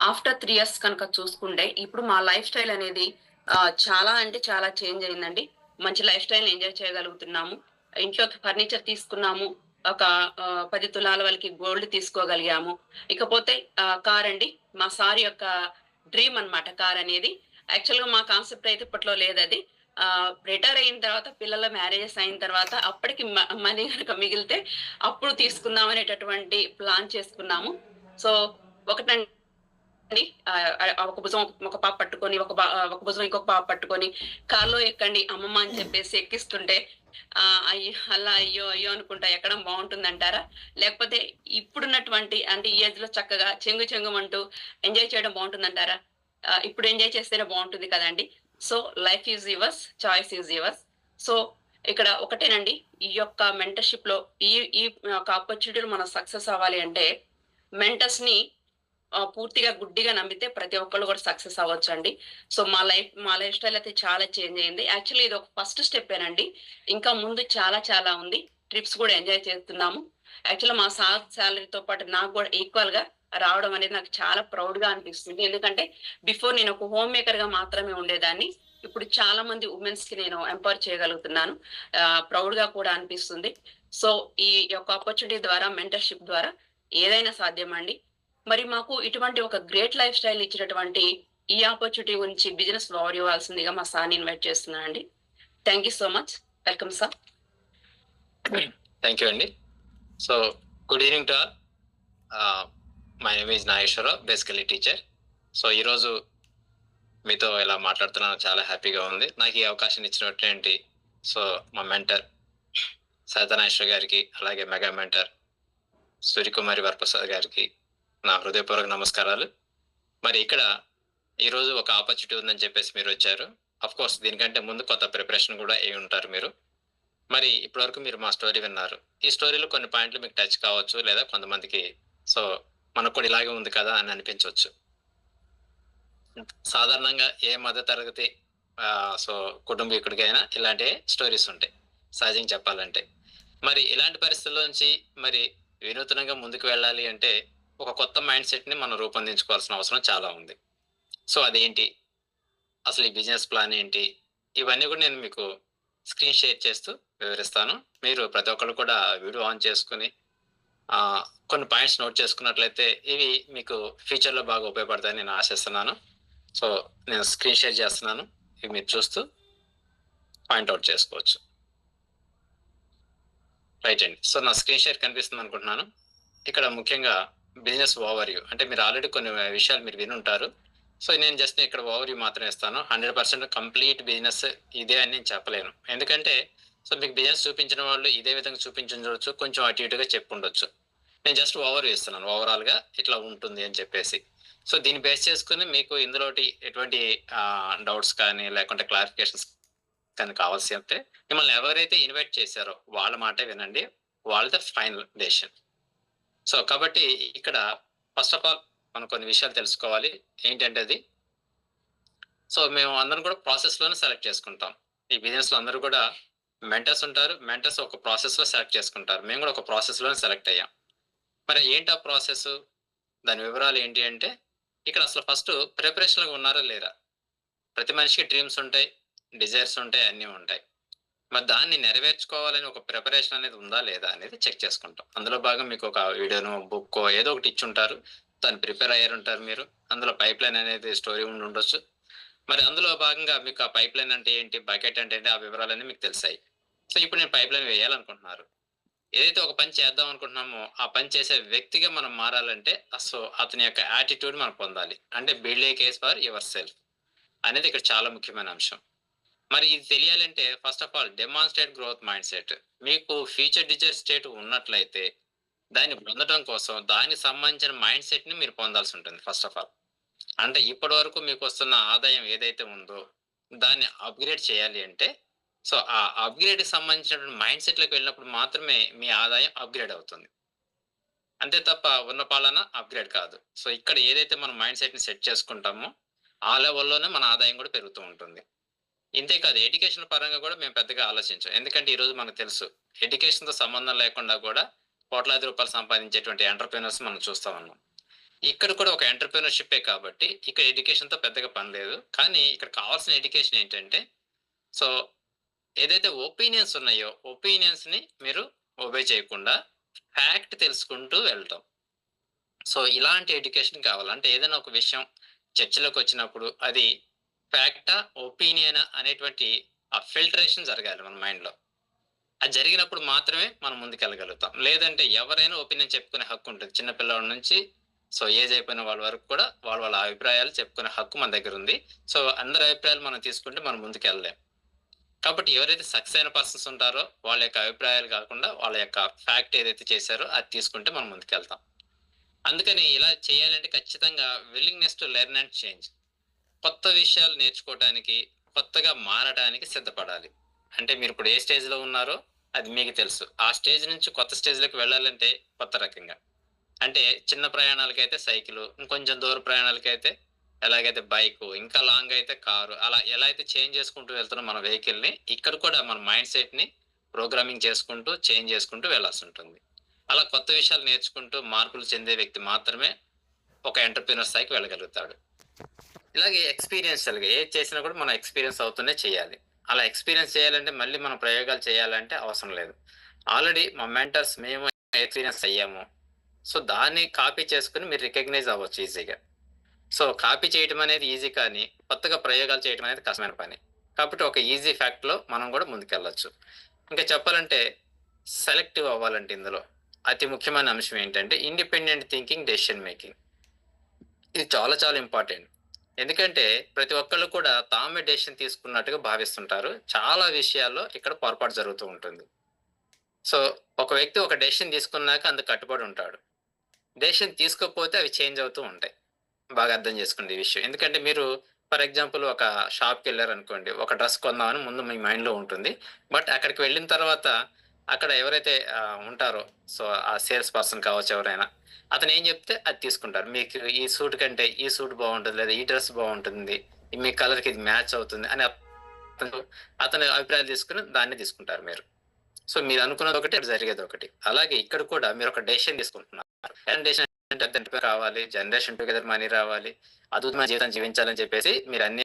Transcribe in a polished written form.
After 3 years కనుక చూసుకుంటే, ఇప్పుడు మా లైఫ్ స్టైల్ అనేది చాలా అంటే చాలా చేంజ్ అయిందండి. మంచి లైఫ్ స్టైల్‌ని ఎంజాయ్ చేయగలుగుతున్నాము. ఇంట్లో ఫర్నిచర్ తీసుకున్నాము. ఒక 10 తులాల వరకి గోల్డ్ తీసుకోగలిగాము. ఇకపోతే కారండి. మా సార్ యొక్క డ్రీమ్ అన్నమాట కారనేది. యాక్చువల్‌గా మా కాన్సెప్ట్ అయితే ఇప్పట్లో లేదది. రిటైర్ అయిన తర్వాత పిల్లల మ్యారేజెస్ అయిన తర్వాత అప్పటికి మనీ గనక మిగిలితే అప్పుడు తీసుకుందాం అనేటటువంటి ప్లాన్ చేసుకున్నాము. సో, ఒకటండి అండి. ఒక భుజం ఒక పాప పట్టుకొని, ఒక భుజం ఇంకొక పాప పట్టుకొని, కార్‌లో ఎక్కండి అమ్మమ్మ అని చెప్పేసి ఎక్కిస్తుంటే అలా అయ్యో! అయ్యో! అనుకుంటా ఎక్కడం బావుంటుందంటారా? లేకపోతే ఇప్పుడున్నటువంటి అంటే ఈ ఏజ్‌లో చక్కగా చెంగు చెంగుమంటూ ఎంజాయ్ చేయడం బావుంటుందంటారా? ఇప్పుడు ఎంజాయ్ చేస్తేనే బావుంటుంది కదండీ! So, life is yours, choice is yours. So, ఇక్కడ ఒకటేనండి. ఈ యొక్క మెంటర్‌షిప్‌లో ఈ ఈ యొక్క ఆపర్చునిటీలో మనం సక్సెస్ అవ్వాలి అంటే మెంటర్స్‌ని పూర్తిగా గుడ్డిగా నమ్మితే ప్రతి ఒక్కళ్ళు కూడా సక్సెస్ అవ్వొచ్చండి. సో, మా లైఫ్ స్టైల్ అయితే చాలా చేంజ్ అయింది. యాక్చువల్లీ ఇదొక ఫస్ట్ స్టెప్పేనండి. ఇంకా ముందు చాలా చాలా ఉంది. ట్రిప్స్ కూడా ఎంజాయ్ చేస్తున్నాము. యాక్చువల్‌గా మా సార్ సాలరీతో పాటు నాకు గూడా ఈక్వల్‌గా రావడం అనేది నాకు చాలా ప్రౌడ్‌గా అనిపిస్తుంది. ఎందుకంటే బిఫోర్ నేను ఒక హోమ్ మేకర్‌గా మాత్రమే ఉండేదాన్ని. ఇప్పుడు చాలా మంది వుమెన్స్‌కి నేను ఎంపవర్ చేయగలుగుతున్నాను. ప్రౌడ్‌గా కూడా అనిపిస్తుంది. సో, ఈ యొక్క ఆపర్చునిటీ ద్వారా మెంటర్‌షిప్ ద్వారా ఏదైనా సాధ్యమండి. మరి మాకు ఇటువంటి ఒక గ్రేట్ లైఫ్ స్టైల్ ఇచ్చినటువంటి ఈ ఆపర్చునిటీ గురించి బిజినెస్ ఓవర్ ఇవ్వాల్సిందిగా మా సార్‌ని ఇన్వైట్ చేస్తున్నానండి. Thank you so much. Welcome sir. Thank you అండి. So, good evening to all. My name is Nageswararao, basically teacher. సో, ఈరోజు మీతో ఇలా మాట్లాడుతున్నాను చాలా హ్యాపీగా ఉంది. నాకు ఈ అవకాశం ఇచ్చినటువంటి సో, మా మెంటర్ సవితా నాగేశ్వర గారికి, అలాగే మెగా మెంటర్ సూర్యకుమారి వరప్రసాద్ గారికి నా హృదయపూర్వక నమస్కారాలు. మరి ఇక్కడ ఈరోజు ఒక ఆపర్చునిటీ ఉందని చెప్పేసి మీరొచ్చారు. ఆఫ్‌కోర్స్ దీనికంటే ముందు కొంత ప్రిపరేషన్ కూడా అయ్యి ఉంటారు మీరు. మరి ఇప్పటివరకు మీరు మా స్టోరీ విన్నారు. ఈ స్టోరీలో కొన్ని పాయింట్లు మీకు టచ్ కావచ్చు. లేదా కొంతమందికి సో, మనకు కూడా ఇలాగే ఉంది కదా అని అనిపించొచ్చు. సాధారణంగా ఏ మధ్య తరగతి సో, కుటుంబీకుడికైనా ఇలాంటి స్టోరీస్ ఉంటాయి. సహజంగా చెప్పాలంటే. మరి ఇలాంటి పరిస్థితుల్లో నుంచి మరి వినూత్నంగా ముందుకు వెళ్ళాలి అంటే ఒక కొత్త మైండ్ సెట్‌ని మనం రూపొందించుకోవాల్సిన అవసరం చాలా ఉంది. సో, అదేంటి? అసలు ఈ బిజినెస్ ప్లాన్ ఏంటి? ఇవన్నీ కూడా నేను మీకు స్క్రీన్ షేర్ చేస్తూ వివరిస్తాను. మీరు ప్రతి ఒక్కళ్ళు కూడా వీడియో ఆన్ చేసుకొని ఆహ్, కొన్ని పాయింట్స్ నోట్ చేసుకున్నట్లయితే ఇవి మీకు ఫ్యూచర్‌లో బాగా ఉపయోగపడతాయని నేను ఆశిస్తున్నాను. సో, నేను స్క్రీన్ షేర్ చేస్తున్నాను. ఇవి మీరు చూస్తూ పాయింట్ ఔట్ చేసుకోవచ్చు. రైట్ అండి. సో, నా స్క్రీన్ షేర్ కనిపిస్తుందనుకుంటున్నాను. ఇక్కడ ముఖ్యంగా బిజినెస్ ఓవర్‌వ్యూ అంటే మీరు ఆల్రెడీ కొన్ని విషయాలు మీరు వినుంటారు. సో, నేను జస్ట్ ఇక్కడ ఓవర్‌వ్యూ మాత్రమే ఇస్తాను. 100% కంప్లీట్ బిజినెస్ ఇదే అని నేను చెప్పలేను. ఎందుకంటే సో, మీకు బిజినెస్ చూపించిన వాళ్ళు ఇదే విధంగా చూపించుండొచ్చు. కొంచెం అటు ఇటుగా చెప్పుండొచ్చు. నేను జస్ట్ ఓవర్‌వ్యూ ఇస్తున్నాను. ఓవరాల్‌గా ఇట్లా ఉంటుంది అని చెప్పేసి. సో, దీన్ని బేస్ చేసుకొని మీకు ఇందులోటి ఎటువంటి డౌట్స్ కానీ లేకుంటే క్లారిఫికేషన్స్ కానీ కావాల్సి వస్తే మిమ్మల్ని ఎవరైతే ఇన్వైట్ చేశారో వాళ్ళ మాటే వినండి. వాళ్ళదే ఫైనల్ డెసిషన్. సో, కాబట్టి ఇక్కడ ఫస్ట్ ఆఫ్ ఆల్ మనం కొన్ని విషయాలు తెలుసుకోవాలి. ఏంటంటే అది సో, మేము అందరం కూడా ప్రాసెస్‌లోనే సెలెక్ట్ చేసుకుంటాం. ఈ బిజినెస్‌లో అందరూ కూడా మెంటర్స్ ఉంటారు. మెంటర్స్ ఒక ప్రాసెస్‌లో సెలెక్ట్ చేసుకుంటారు. మేము కూడా ఒక ప్రాసెస్‌లోనే సెలెక్ట్ అయ్యాం. మరి ఏంటి ఆ ప్రాసెసు? దాని వివరాలు ఏంటి అంటే, ఇక్కడ అసలు ఫస్టు ప్రిపరేషన్‌లో ఉన్నారా లేరా? ప్రతి మనిషికి డ్రీమ్స్ ఉంటాయి, డిజైర్స్ ఉంటాయి, అన్నీ ఉంటాయి. మరి దాన్ని నెరవేర్చుకోవాలని ఒక ప్రిపరేషన్ అనేది ఉందా లేదా అనేది చెక్ చేసుకుంటాం. అందులో భాగం మీకు ఒక వీడియోనో, బుక్కో ఏదో ఒకటి ఇచ్చుంటారు. దాన్ని ప్రిపేర్ అయ్యారుంటారు మీరు. అందులో పైప్‌లైన్ అనేది స్టోరీ ఉండుండొచ్చు. మరి అందులో భాగంగా మీకు ఆ పైప్‌లైన్ అంటే ఏంటి? బకెట్ అంటే ఏంటి? ఆ వివరాలన్నీ మీకు తెలిసాయి. సో, ఇప్పుడు నేను పైప్‌లైన్ వేయాలనుకుంటున్నారు. ఏదైతే ఒక పని చేద్దాం అనుకుంటున్నామో, ఆ పని చేసే వ్యక్తిగా మనం మారాలంటే సో, అతని యొక్క యాటిట్యూడ్ మనం పొందాలి. అంటే build a case for your self అనేది ఇక్కడ చాలా ముఖ్యమైన అంశం. మరి ఇది తెలియాలంటే first of all demonstrate growth mindset. మీకు ఫ్యూచర్ డిజైర్ స్టేట్ ఉన్నట్లయితే, దాన్ని పొందడం కోసం దానికి సంబంధించిన మైండ్‌సెట్‌ని మీరు పొందాల్సి ఉంటుంది ఫస్ట్ ఆఫ్ ఆల్. అంటే ఇప్పటివరకు మీకొస్తున్న ఆదాయం ఏదైతే ఉందో, దాన్ని అప్‌గ్రేడ్ చేయాలి అంటే, సో, ఆ అప్‌గ్రేడ్‌కి సంబంధించినటువంటి మైండ్‌సెట్‌లోకి వెళ్ళినప్పుడు మాత్రమే మీ ఆదాయం అప్‌గ్రేడ్ అవుతుంది. అంతే తప్ప ఉన్న పాలన అప్‌గ్రేడ్ కాదు. సో, ఇక్కడ ఏదైతే మనం మైండ్‌సెట్‌ని సెట్ చేసుకుంటామో, ఆ లెవెల్‌లోనే మన ఆదాయం కూడా పెరుగుతూ ఉంటుంది. ఇంతే కాదు ఎడ్యుకేషన్ పరంగా కూడా మేము పెద్దగా ఆలోచించం. ఎందుకంటే ఈరోజు మనకు తెలుసు. ఎడ్యుకేషన్‌తో సంబంధం లేకుండా కూడా కోట్లాది రూపాయలు సంపాదించేటువంటి ఎంటర్‌ప్రెన్యూర్స్ మనం చూస్తా ఉన్నాం. ఇక్కడ కూడా ఒక ఎంటర్‌ప్రెన్యూర్‌షిప్పే కాబట్టి ఇక్కడ ఎడ్యుకేషన్‌తో పెద్దగా పని లేదు. కానీ ఇక్కడ కావాల్సిన ఎడ్యుకేషన్ ఏంటంటే, సో ఏదైతే ఒపీనియన్స్ ఉన్నాయో, ఒపీనియన్స్‌ని మీరు ఒబే చేయకుండా ఫ్యాక్ట్ తెలుసుకుంటూ వెళ్ళటం. సో ఇలాంటి ఎడ్యుకేషన్ కావాలి. అంటే ఏదైనా ఒక విషయం చర్చలోకొచ్చినప్పుడు అది ఫ్యాక్టా, ఒపీనియనా అనేటువంటి ఆ ఫిల్టరేషన్ జరగాలి మన మైండ్‌లో. అది జరిగినప్పుడు మాత్రమే మనం ముందుకెళ్ళగలుగుతాం. లేదంటే ఎవరైనా ఒపీనియన్ చెప్పుకునే హక్కు ఉంటది. చిన్న పిల్లోడి నుంచి సో ఏజ్ అయిపోయిన వాళ్ళ వరకు కూడా వాళ్ళ వాళ్ళ అభిప్రాయాలు చెప్పుకునే హక్కు మన దగ్గరుంది. సో అందరి అభిప్రాయాలు మనం తీసుకుంటే మనం ముందుకెళ్ళలేం. కాబట్టి ఎవరైతే సక్సెస్ అయిన పర్సన్స్ ఉంటారో వాళ్ళ యొక్క అభిప్రాయాలు కాకుండా వాళ్ళ యొక్క ఫ్యాక్ట్ ఏదైతే చేశారో అది తీసుకుంటే మనం ముందుకెళ్తాం. అందుకని ఇలా చేయాలంటే ఖచ్చితంగా willingness to learn and change. కొత్త విషయాలు నేర్చుకోవటానికి, కొత్తగా మారటానికి సిద్ధపడాలి. అంటే మీరిప్పుడు ఏ స్టేజ్‌లో ఉన్నారో అది మీకు తెలుసు. ఆ స్టేజ్ నుంచి కొత్త స్టేజ్‌లోకి వెళ్ళాలంటే కొత్త రకంగా. అంటే చిన్న ప్రయాణాలకైతే సైకిలు, ఇంకొంచెం దూర ప్రయాణాలకైతే ఎలాగైతే బైకు, ఇంకా లాంగ్ అయితే కారు. అలా ఎలా అయితే చేంజ్ చేసుకుంటూ వెళ్తున్నాం మన వెహికల్‌ని, ఇక్కడ కూడా మన మైండ్ సెట్‌ని ప్రోగ్రామింగ్ చేసుకుంటూ, చేంజ్ చేసుకుంటూ వెళ్ళాల్సుంటుంది. అలా కొత్త విషయాలు నేర్చుకుంటూ మార్పులు చెందే వ్యక్తి మాత్రమే ఒక ఎంటర్‌ప్రెన్యూర్ స్థాయికి వెళ్ళగలుగుతాడు. ఇలాగే ఎక్స్‌పీరియన్షియల్‌గా ఏది చేసినా కూడా మనం ఎక్స్‌పీరియన్స్ అవుతూనే చేయాలి. అలా ఎక్స్‌పీరియన్స్ చేయాలంటే మళ్ళీ మనం ప్రయోగాలు చేయాలంటే అవసరం లేదు. ఆల్రెడీ మా మెంటర్స్ మేము ఎక్స్‌పీరియన్స్ అయ్యాము. సో, దాన్ని కాపీ చేసుకొని మీరు రికగ్నైజ్ అవ్వచ్చు ఈజీగా. సో, కాపీ చేయటం అనేది ఈజీ కానీ, కొత్తగా ప్రయోగాలు చేయటం అనేది కష్టమైన పని. కాబట్టి ఒక ఈజీ ఫ్యాక్ట్‌లో మనం కూడా ముందుకెళ్ళొచ్చు. ఇంకా చెప్పాలంటే సెలెక్టివ్ అవ్వాలంటే ఇందులో అతి ముఖ్యమైన అంశం ఏంటంటే ఇండిపెండెంట్ థింకింగ్, డెసిషన్ మేకింగ్. ఇది చాలా చాలా ఇంపార్టెంట్. ఎందుకంటే ప్రతి ఒక్కళ్ళు కూడా తామే డెసిషన్ తీసుకున్నట్టుగా భావిస్తుంటారు. చాలా విషయాల్లో ఇక్కడ పొరపాటు జరుగుతూ ఉంటుంది. సో, ఒక వ్యక్తి ఒక డెసిషన్ తీసుకున్నాక అందుకు కట్టుబడి ఉంటాడు. డెసిషన్ తీసుకోకపోతే అవి చేంజ్ అవుతూ ఉంటాయి. బాగా అర్థం చేసుకోండి ఈ విషయం. ఎందుకంటే మీరు ఫర్ ఎగ్జాంపుల్ ఒక షాప్‌కెళ్లారనుకోండి. ఒక డ్రెస్ కొందామని ముందు మీ మైండ్‌లో ఉంటుంది. బట్ అక్కడికి వెళ్ళిన తర్వాత అక్కడ ఎవరైతే ఉంటారో సో, ఆ సేల్స్ పర్సన్ కావచ్చు ఎవరైనా. అతను ఏం చెప్తే అది తీసుకుంటారు. మీకు ఈ సూట్ కంటే ఈ సూట్ బావుంటది. లేదా ఈ డ్రెస్ బావుంటుంది. మీ కలర్‌కి ఇది మ్యాచ్ అవుతుంది అని అతని అభిప్రాయాలు తీసుకొని దాన్ని తీసుకుంటారు మీరు. సో, మీరు అనుకున్నదొకటి, అక్కడ జరిగేదొకటి. అలాగే ఇక్కడ కూడా మీరొక డెసిషన్ తీసుకుంటున్నారు. ఎలాంటి డెసిషన్ అంటే కావాలి, జనరేషన్ టుగెదర్ మనీ రావాలి, అద్భుతమైన జీవితం జీవించాలని చెప్పేసి మీరన్నీ